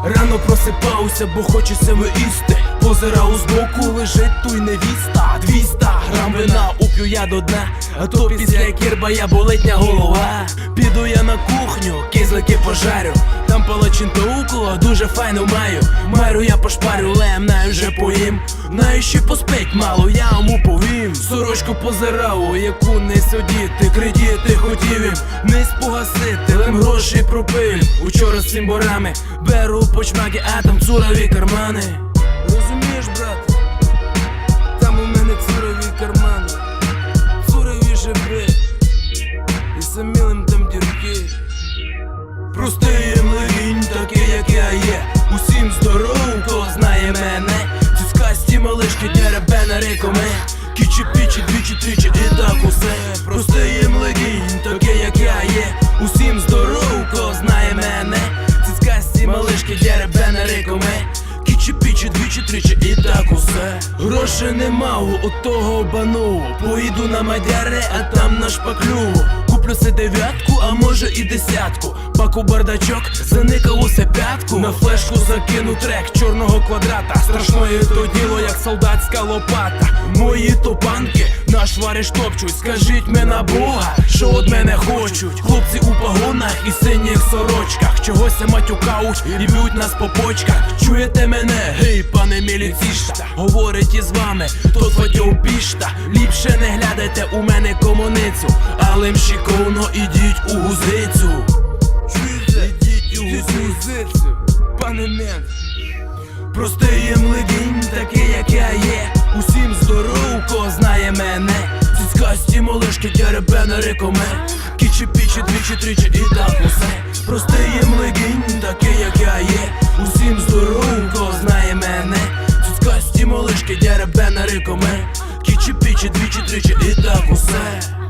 Рано просипався, бо хочеться виїсти. Позирав збоку, лежить туй невіста. 200 грам вина уп'ю я до дна, а то після кірбая болитня голова. Піду я на кухню, кізлики пожарю. Там палачинка укола дуже файну маю. Марю я пошпарю, лем, най вже поїм. Най ще поспить мало, я йому повім. Сорочку позирав, яку не сидіти. Кредити хотів їм не спогасити, лем гроші пропив. Учора з цим борами беру почмаки, а там цурові кармани. Розумієш, брат? Там у мене цурові кармани, цурові жеби, і самілим там дірки. Простий млинь, такий як я є. Усім здоров, хто знає мене. Цицькасті малишки, деребена рекоме. Кічі-пічі, двічі-тричі і так усе. Простий млинь, такий як я є. Усім здоров, хто знає мене. Цицькасті малишки, деребена рекоме. Кічі-пічі, двічі-тричі і так усе. Грошей не мав, от того бану. Поїду на Мадяри, а там на шпаклю. Куплю си 9-ку, а може і 10-ку. Паку бардачок, заникав усе п'ятку. На флешку закину трек чорного квадрата. Страшної то діло, як солдатська лопата. Мої топанки на шварі штопчуть. Скажіть ми на Бога, що од мене хочуть. Хлопці у погонах і синіх сорочках. Чогось се матюкають і б'ють нас по почках. Чуєте мене, гей, пане міліцішта? Говорить із вами, тот хотів пішта. Ліпше не глядайте у мене комуницю, але мщиковно ідіть у гузицю. Чуєте? Ідіть у гузицю, пане мент. Простий млидінь, такий як я є. Усім здоров, хто знає мене. Цицькасті малишки, деребена рекоме. Кічі-пічі, двічі-тричі і так усе. Простий млидінь, такий як я є. Усім здоров, хто знає мене. Цицькасті малишки, деребена рекоме. Кічі-пічі, двічі-тричі і так усе.